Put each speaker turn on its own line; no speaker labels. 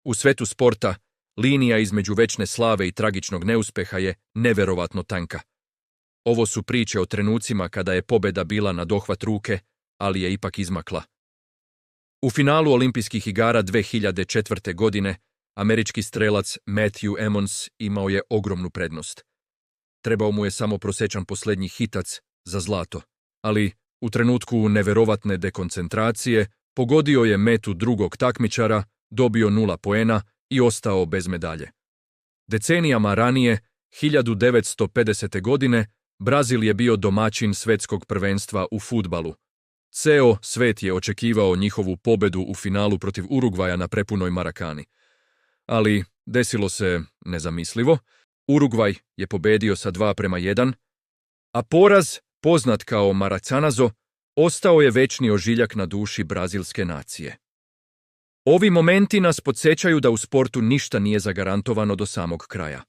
U svetu sporta, linija između večne slave i tragičnog neuspeha je neverovatno tanka. Ovo su priče o trenucima kada je pobjeda bila na dohvat ruke, ali je ipak izmakla. U finalu Olimpijskih igara 2004. godine američki strelac Matthew Emmons imao je ogromnu prednost. Trebao mu je samo prosječan posljednji hitac za zlato, ali u trenutku neverovatne dekoncentracije pogodio je metu drugog takmičara, dobio 0 poena i ostao bez medalje. Decenijama ranije, 1950. godine, Brazil je bio domaćin svjetskog prvenstva u fudbalu. Ceo svet je očekivao njihovu pobjedu u finalu protiv Urugvaja na prepunoj Marakani. Ali desilo se nezamislivo. Urugvaj je pobedio sa 2:1, a poraz, poznat kao Maracanazo, ostao je večni ožiljak na duši brazilske nacije. Ovi momenti nas podsjećaju da u sportu ništa nije zagarantovano do samog kraja.